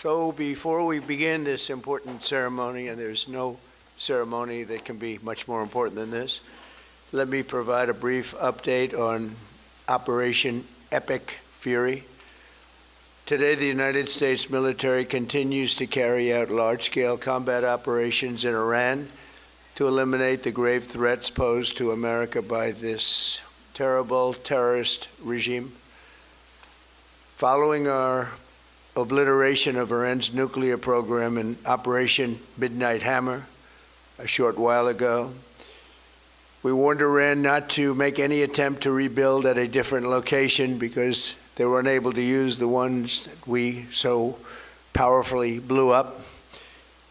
So before we begin this important ceremony, and there's no ceremony that can be much more important than this, let me provide a brief update on Operation Epic Fury. Today, the United States military continues to carry out large-scale combat operations in Iran to eliminate the grave threats posed to America by this terrible terrorist regime. Following our obliteration of Iran's nuclear program in Operation Midnight Hammer a short while ago, we warned Iran not to make any attempt to rebuild at a different location because they were unable to use the ones that we so powerfully blew up.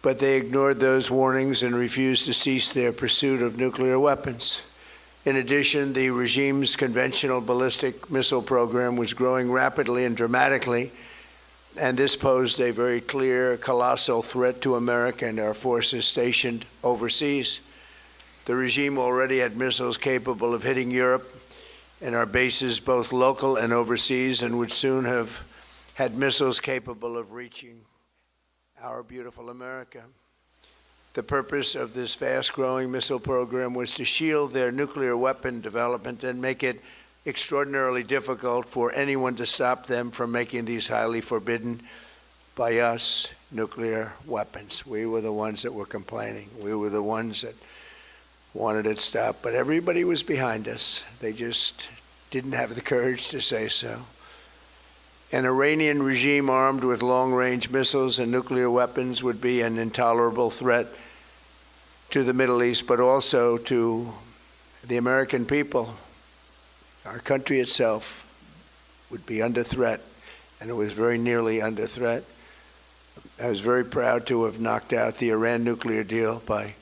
But they ignored those warnings and refused to cease their pursuit of nuclear weapons. In addition, the regime's conventional ballistic missile program was growing rapidly and dramatically, and this posed a very clear, colossal threat to America and our forces stationed overseas. The regime already had missiles capable of hitting Europe and our bases, both local and overseas, and would soon have had missiles capable of reaching our beautiful America. The purpose of this fast-growing missile program was to shield their nuclear weapon development and make it extraordinarily difficult for anyone to stop them from making these highly forbidden by us nuclear weapons. We were the ones that were complaining. We were the ones that wanted it stopped, but everybody was behind us. They just didn't have the courage to say so. An Iranian regime armed with long-range missiles and nuclear weapons would be an intolerable threat to the Middle East, but also to the American people. Our country itself would be under threat, and it was very nearly under threat. I was very proud to have knocked out the Iran nuclear deal by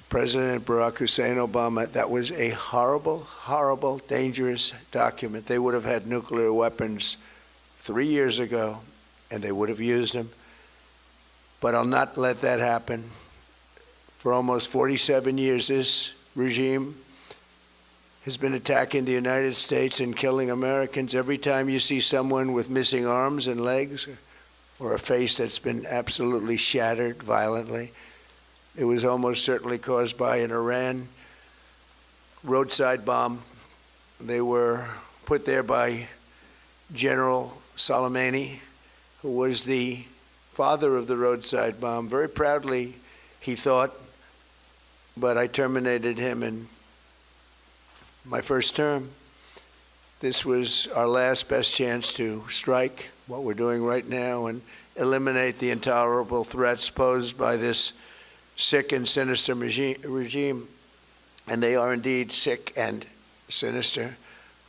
President Barack Hussein Obama. That was a horrible, horrible, dangerous document. They would have had nuclear weapons 3 years ago, and they would have used them. But I'll not let that happen. For almost 47 years, this regime has been attacking the United States and killing Americans. Every time you see someone with missing arms and legs or a face that's been absolutely shattered violently, it was almost certainly caused by an Iran roadside bomb. They were put there by General Soleimani, who was the father of the roadside bomb. Very proudly, he thought, but I terminated him in my first term. This was our last best chance to strike what we're doing right now and eliminate the intolerable threats posed by this sick and sinister regime. And they are indeed sick and sinister.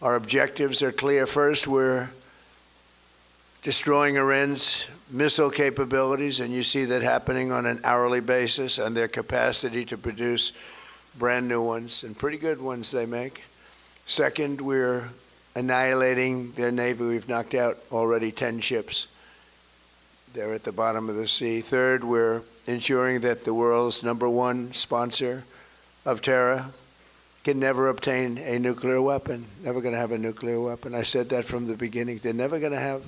Our objectives are clear. First, we're destroying Iran's missile capabilities, and you see that happening on an hourly basis, and their capacity to produce brand new ones, and pretty good ones they make. Second, we're annihilating their navy. We've knocked out already 10 ships. They're at the bottom of the sea. Third, we're ensuring that the world's #1 sponsor of terror can never obtain a nuclear weapon. Never going to have a nuclear weapon. I said that from the beginning. They're never going to have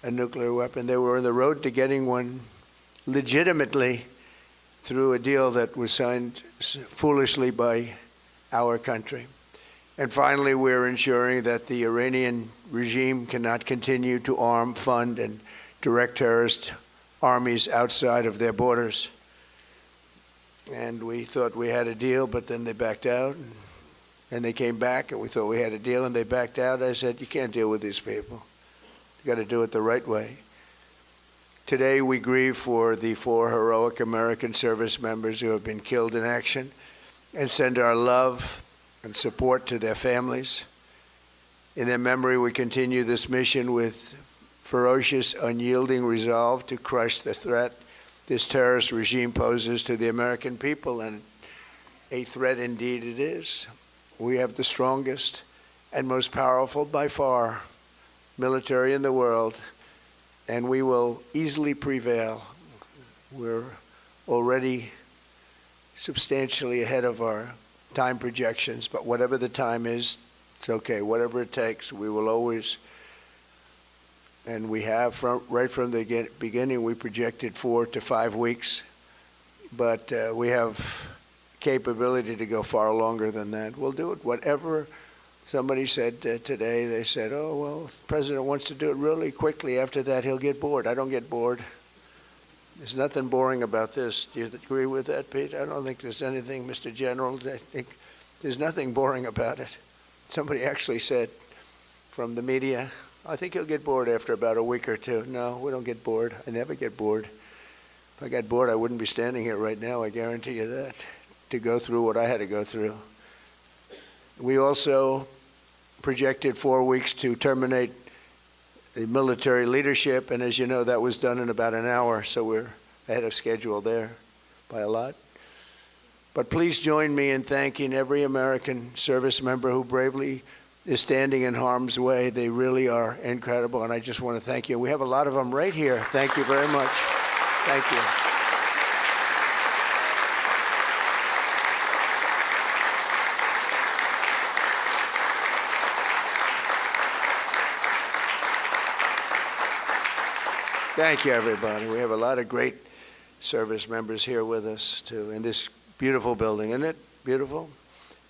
a nuclear weapon. They were on the road to getting one legitimately through a deal that was signed foolishly by our country. And finally, we're ensuring that the Iranian regime cannot continue to arm, fund, and direct terrorist armies outside of their borders. And we thought we had a deal, but then they backed out. And they came back, and we thought we had a deal, and they backed out. I said, you can't deal with these people. You got to do it the right way. Today, we grieve for the 4 heroic American service members who have been killed in action and send our love and support to their families. In their memory, we continue this mission with ferocious, unyielding resolve to crush the threat this terrorist regime poses to the American people, and a threat indeed it is. We have the strongest and most powerful by far military in the world, and we will easily prevail. We're already substantially ahead of our time projections, but whatever the time is, it's okay. Whatever it takes, we will always And we have, right from the beginning, we projected 4 to 5 weeks. But we have capability to go far longer than that. We'll do it. Whatever somebody said today, they said, oh, well, if the president wants to do it really quickly, after that he'll get bored. I don't get bored. There's nothing boring about this. Do you agree with that, Pete? I don't think there's anything, Mr. General. I think there's nothing boring about it. Somebody actually said from the media, I think he'll get bored after about a week or two. No, we don't get bored. I never get bored. If I got bored, I wouldn't be standing here right now, I guarantee you that, to go through what I had to go through. We also projected 4 weeks to terminate the military leadership, and as you know, that was done in about an hour, so we're ahead of schedule there by a lot. But please join me in thanking every American service member who bravely is standing in harm's way. They really are incredible, and I just want to thank you. We have a lot of them right here. Thank you very much. Thank you. Thank you, everybody. We have a lot of great service members here with us, too, in this beautiful building. Isn't it beautiful?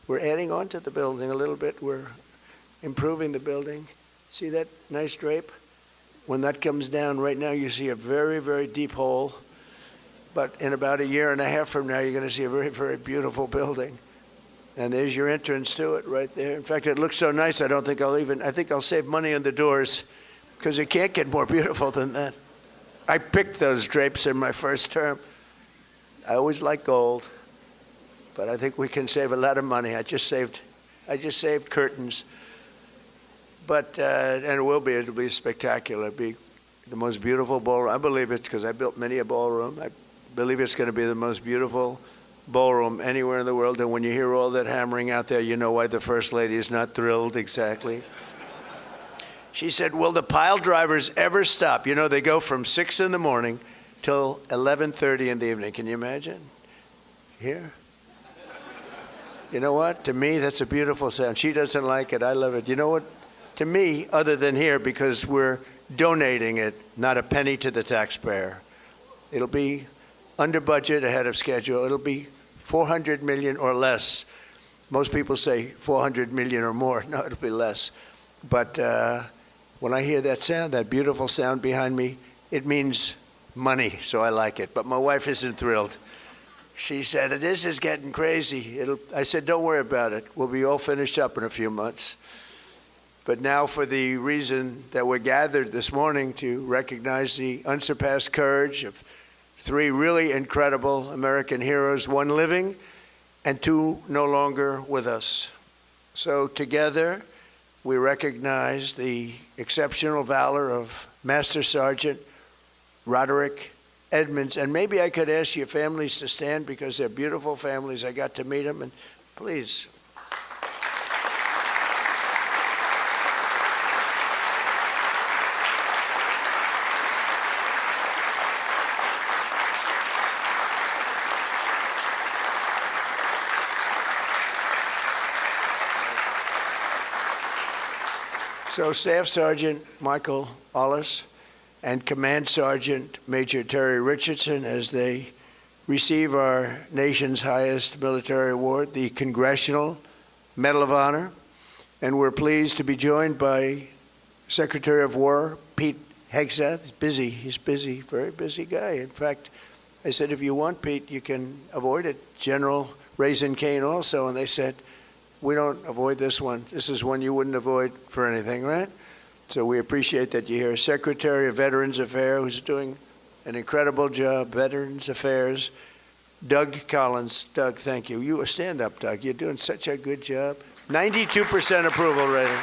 We're adding on to the building a little bit. We're improving the building. See that nice drape? When that comes down, right now you see a very, very deep hole. But in about 1.5 years from now, you're going to see a very, very beautiful building. And there's your entrance to it right there. In fact, it looks so nice, I think I'll save money on the doors, because it can't get more beautiful than that. I picked those drapes in my first term. I always like gold, but I think we can save a lot of money. I just saved curtains. But, and it'll be spectacular. It'll be the most beautiful ballroom. I believe it because I built many a ballroom. I believe it's going to be the most beautiful ballroom anywhere in the world. And when you hear all that hammering out there, you know why the First Lady is not thrilled exactly. She said, will the pile drivers ever stop? You know, they go from 6 in the morning till 11:30 in the evening. Can you imagine? Here? You know what? To me, that's a beautiful sound. She doesn't like it. I love it. You know what? To me, other than here, because we're donating it, not a penny to the taxpayer. It'll be under budget, ahead of schedule. It'll be $400 million or less. Most people say $400 million or more. No, it'll be less. But when I hear that sound, that beautiful sound behind me, it means money, so I like it. But my wife isn't thrilled. She said, this is getting crazy. I said, don't worry about it. We'll be all finished up in a few months. But now for the reason that we're gathered this morning to recognize the unsurpassed courage of 3 really incredible American heroes, 1 living and 2 no longer with us. So together, we recognize the exceptional valor of Master Sergeant Roderick, Edmonds. And maybe I could ask your families to stand because they're beautiful families. I got to meet them, and please. So Staff Sergeant Michael Ollis and Command Sergeant Major Terry Richardson, as they receive our nation's highest military award, the Congressional Medal of Honor. And we're pleased to be joined by Secretary of War Pete Hegseth. He's busy, very busy guy. In fact, I said, if you want, Pete, you can avoid it. General Raisin Kane also, and they said, we don't avoid this one. This is one you wouldn't avoid for anything, right? So we appreciate that you're here. Secretary of Veterans Affairs, who's doing an incredible job, Veterans Affairs, Doug Collins. Doug, thank you. You stand up, Doug. You're doing such a good job. 92% approval rating.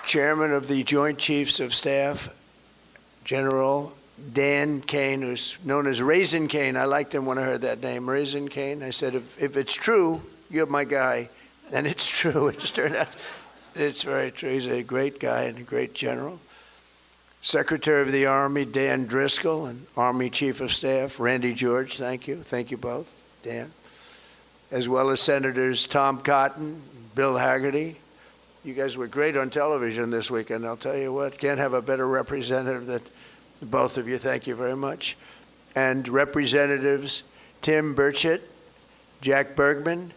Chairman of the Joint Chiefs of Staff, General Dan Kane, who's known as Raisin Kane. I liked him when I heard that name, Raisin Kane. I said, if it's true, you're my guy. And it's true. It just turned out it's very true. He's a great guy and a great general. Secretary of the Army, Dan Driscoll, and Army Chief of Staff, Randy George. Thank you. Thank you both, Dan. As well as Senators Tom Cotton, Bill Hagerty, You guys were great on television this weekend. I'll tell you what, can't have a better representative than both of you. Thank you very much. And Representatives Tim Burchett, Jack Bergman,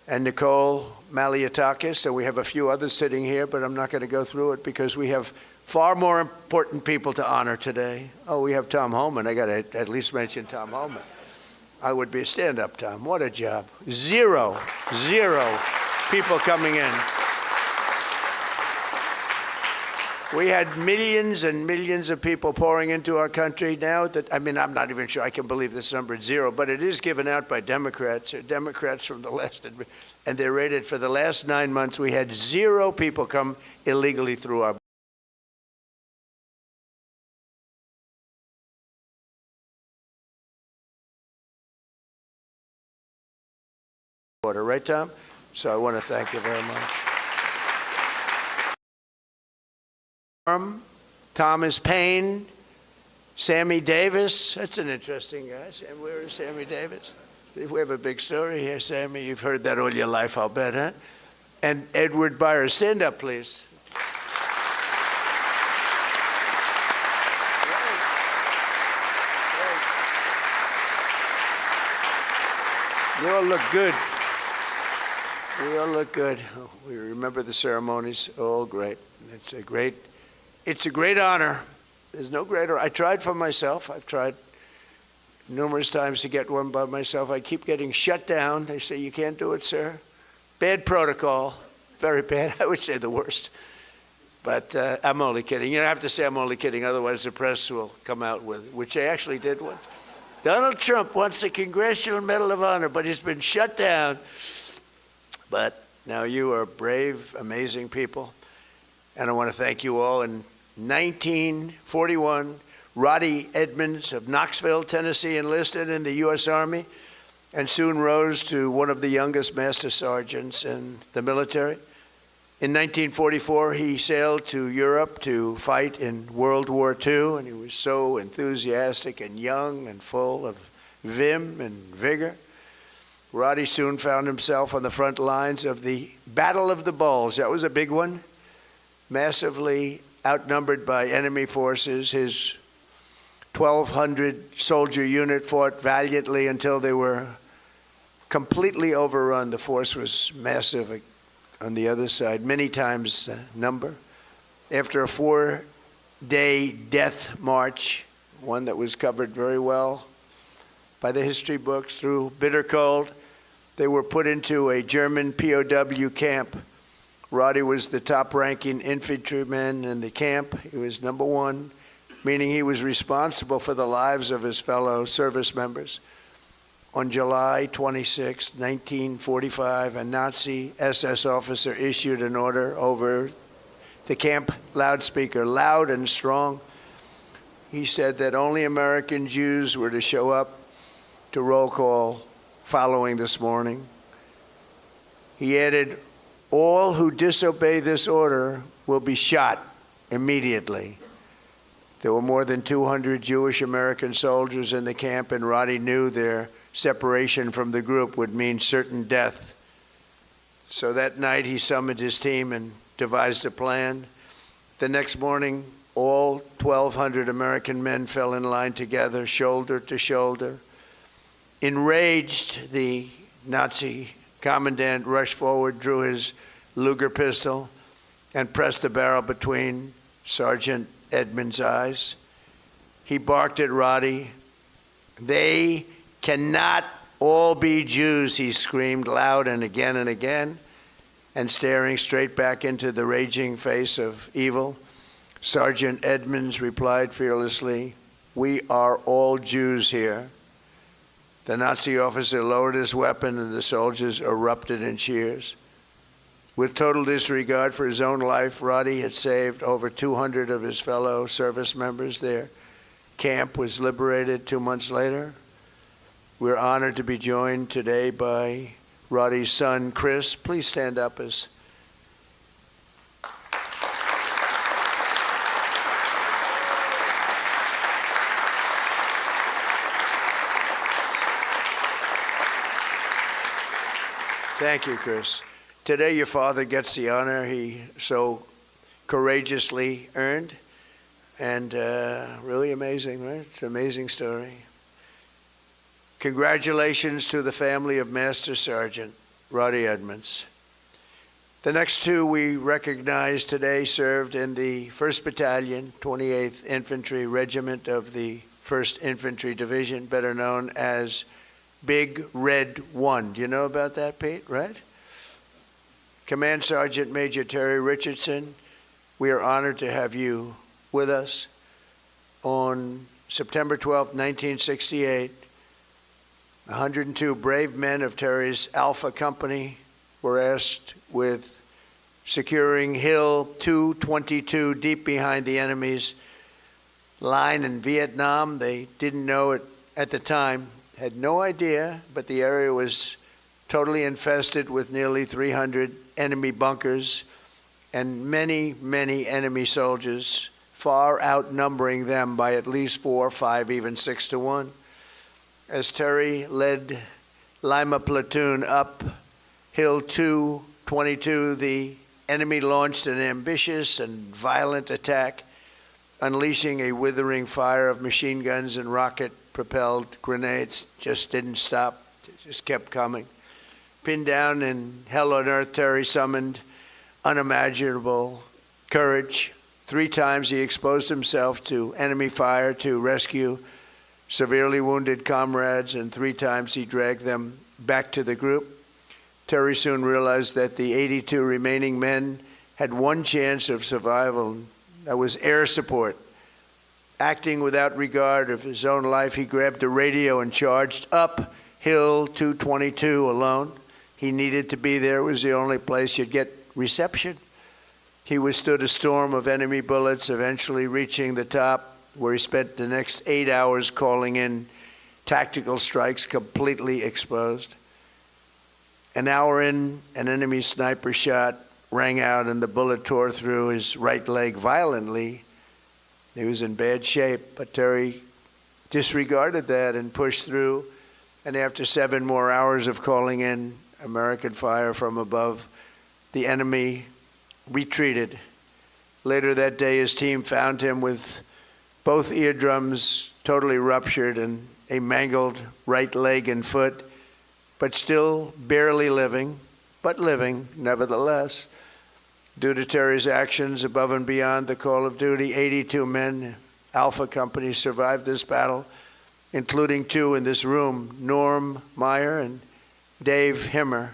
and Nicole Malliotakis. And we have a few others sitting here, but I'm not going to go through it because we have far more important people to honor today. Oh, we have Tom Homan. I got to at least mention Tom Homan. I would be a stand-up, Tom. What a job. Zero people coming in. We had millions and millions of people pouring into our country now. I'm not even sure I can believe this number is zero, but it is given out by Democrats. Democrats from the last, and they're rated for the last 9 months. We had 0 people come illegally through our border. Right, Tom? So I want to thank you very much. Thomas Paine, Sammy Davis. That's an interesting guy. Where is Sammy Davis? We have a big story here, Sammy. You've heard that all your life, I'll bet, huh? And Edward Byers. Stand up, please. You all look good. We all look good. We remember the ceremonies. Oh, great. It's a great honor. There's no greater. I tried for myself. I've tried numerous times to get one by myself. I keep getting shut down. They say, you can't do it, sir. Bad protocol. Very bad. I would say the worst. But I'm only kidding. You don't have to say I'm only kidding. Otherwise, the press will come out with it, which they actually did once. Donald Trump wants a Congressional Medal of Honor, but he's been shut down. But now you are brave, amazing people. And I want to thank you all. In 1941, Roddie Edmonds of Knoxville, Tennessee, enlisted in the U.S. Army and soon rose to one of the youngest master sergeants in the military. In 1944, he sailed to Europe to fight in World War II, and he was so enthusiastic and young and full of vim and vigor. Roddie soon found himself on the front lines of the Battle of the Bulge. That was a big one. Massively outnumbered by enemy forces, his 1,200 soldier unit fought valiantly until they were completely overrun. The force was massive on the other side, many times the number. After a 4-day death march, one that was covered very well by the history books, through bitter cold, they were put into a German POW camp. Roddie was the top-ranking infantryman in the camp. He was number 1, meaning he was responsible for the lives of his fellow service members. On July 26, 1945, a Nazi SS officer issued an order over the camp loudspeaker, loud and strong. He said that only American Jews were to show up to roll call following this morning. He added, all who disobey this order will be shot immediately. There were more than 200 Jewish American soldiers in the camp, and Roddie knew their separation from the group would mean certain death. So that night he summoned his team and devised a plan. The next morning, all 1,200 American men fell in line together, shoulder to shoulder. Enraged, the Nazi commandant rushed forward, drew his Luger pistol, and pressed the barrel between Sergeant Edmonds' eyes. He barked at Roddie. They cannot all be Jews, he screamed loud and again, and staring straight back into the raging face of evil, Sergeant Edmonds replied fearlessly, we are all Jews here. The Nazi officer lowered his weapon and the soldiers erupted in cheers. With total disregard for his own life, Roddie had saved over 200 of his fellow service members. Their camp was liberated 2 months later. We're honored to be joined today by Roddie's son, Chris. Please stand up as Thank you, Chris. Today your father gets the honor he so courageously earned. And really amazing, right? It's an amazing story. Congratulations to the family of Master Sergeant Roddie Edmonds. The next two we recognize today served in the 1st Battalion, 28th Infantry Regiment of the 1st Infantry Division, better known as Big Red 1. Do you know about that, Pete, right? Command Sergeant Major Terry Richardson, we are honored to have you with us. On September 12, 1968, 102 brave men of Terry's Alpha Company were asked with securing Hill 222 deep behind the enemy's line in Vietnam. They didn't know it at the time, had no idea, but the area was totally infested with nearly 300 enemy bunkers and many, many enemy soldiers, far outnumbering them by at least 4, 5, even 6 to 1. As Terry led Lima platoon up Hill 222, the enemy launched an ambitious and violent attack, unleashing a withering fire of machine guns and rocket-propelled grenades. Just didn't stop, just kept coming. Pinned down in hell on earth, Terry summoned unimaginable courage. 3 times he exposed himself to enemy fire to rescue severely wounded comrades, and 3 times he dragged them back to the group. Terry soon realized that the 82 remaining men had one chance of survival. That was air support. Acting without regard of his own life, he grabbed a radio and charged up Hill 222 alone. He needed to be there. It was the only place you'd get reception. He withstood a storm of enemy bullets, eventually reaching the top, where he spent the next 8 hours calling in tactical strikes, completely exposed. An hour in, an enemy sniper shot rang out and the bullet tore through his right leg violently. He was in bad shape, but Terry disregarded that and pushed through. And after 7 more hours of calling in American fire from above, the enemy retreated. Later that day, his team found him with both eardrums totally ruptured and a mangled right leg and foot, but still barely living, but living nevertheless. Due to Terry's actions above and beyond the call of duty, 82 men, Alpha Company, survived this battle, including 2 in this room, Norm Meyer and Dave Himmer.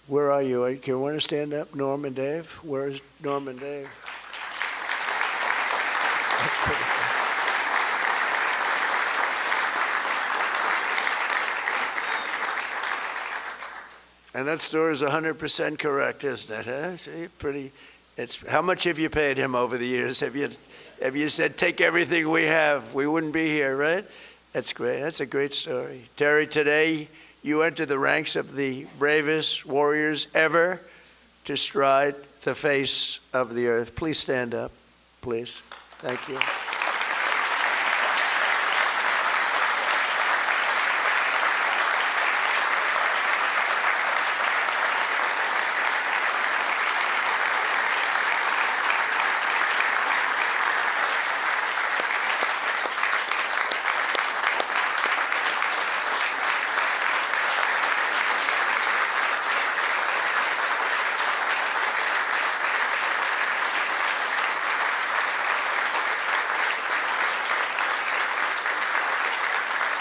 Where are you? Can you want to stand up, Norm and Dave? Where's Norm and Dave? That's pretty cool. And that story is 100% correct, isn't it? Huh? See, pretty. It's how much have you paid him over the years? Have you said take everything we have? We wouldn't be here, right? That's great. That's a great story, Terry. Today you enter the ranks of the bravest warriors ever to stride the face of the earth. Please stand up, please. Thank you.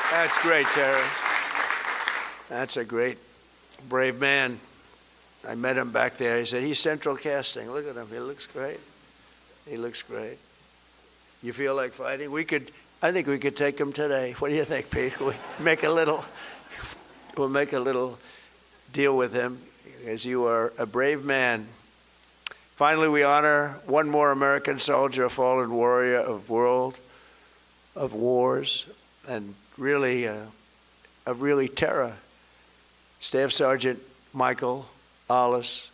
That's great, Terry. That's a great, brave man. I met him back there. He said, he's central casting. Look at him. He looks great. He looks great. You feel like fighting? I think we could take him today. What do you think, Pete? We'll make a little deal with him, as you are a brave man. Finally, we honor one more American soldier, a fallen warrior of wars, and really terror. Staff Sergeant Michael Ollis,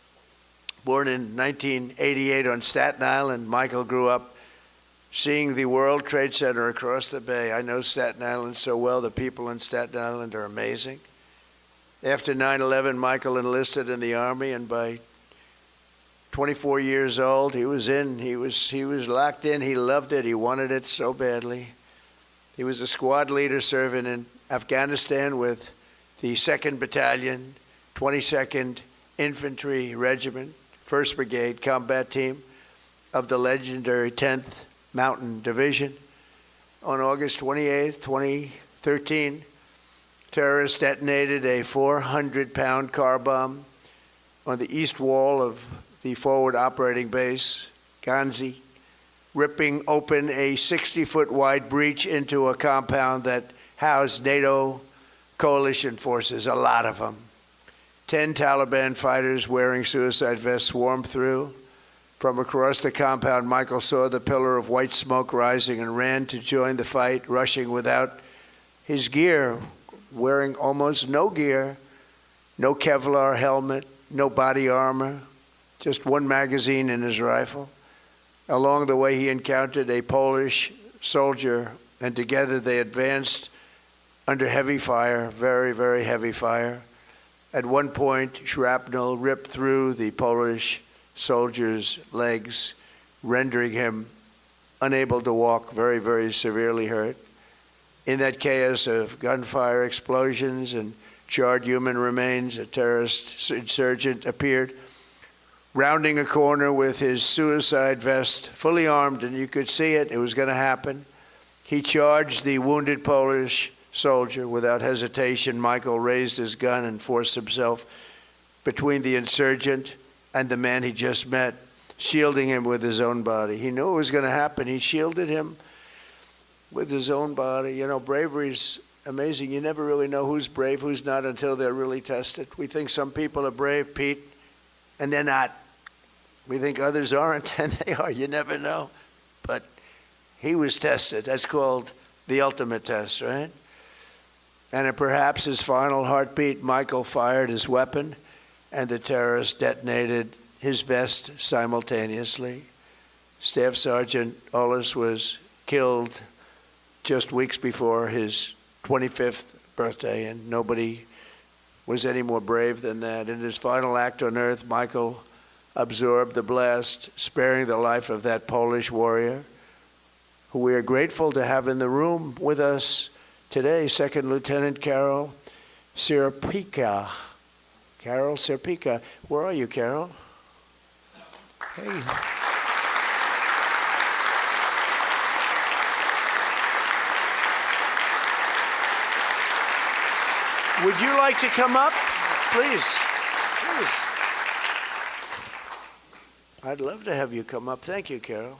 born in 1988 on Staten Island. Michael grew up seeing the World Trade Center across the bay. I know Staten Island so well. The people in Staten Island are amazing. After 9/11, Michael enlisted in the Army, and by 24 years old, he was in. He was locked in. He loved it. He wanted it so badly. He was a squad leader serving in Afghanistan with the 2nd Battalion, 22nd Infantry Regiment, 1st Brigade Combat Team of the legendary 10th Mountain Division. On August 28, 2013, terrorists detonated a 400-pound car bomb on the east wall of the forward operating base, Ganzi, ripping open a 60-foot wide breach into a compound that housed NATO coalition forces, a lot of them. 10 Taliban fighters wearing suicide vests swarmed through. From across the compound, Michael saw the pillar of white smoke rising and ran to join the fight, rushing without his gear, wearing almost no gear, no Kevlar helmet, no body armor, just one magazine in his rifle. Along the way, he encountered a Polish soldier, and together they advanced under heavy fire, very, very heavy fire. At one point, shrapnel ripped through the Polish soldier's legs, rendering him unable to walk, very, very severely hurt. In that chaos of gunfire, explosions, and charred human remains, a terrorist insurgent appeared, rounding a corner with his suicide vest, fully armed, and you could see it. It was going to happen. He charged the wounded Polish soldier without hesitation. Michael raised his gun and forced himself between the insurgent and the man he just met, shielding him with his own body. He knew it was going to happen. He shielded him with his own body. You know, bravery's amazing. You never really know who's brave, who's not, until they're really tested. We think some people are brave, Pete, and they're not. We think others aren't, and they are. You never know. But he was tested. That's called the ultimate test, right? And at perhaps his final heartbeat, Michael fired his weapon, and the terrorist detonated his vest simultaneously. Staff Sergeant Ollis was killed just weeks before his 25th birthday, and nobody was any more brave than that. In his final act on earth, Michael absorbed the blast, sparing the life of that Polish warrior, who we are grateful to have in the room with us today, Second Lieutenant Carol Sierpika. Carol Sierpika. Where are you, Carol? Hey. Would you like to come up? Please. Please. I'd love to have you come up. Thank you, Carol.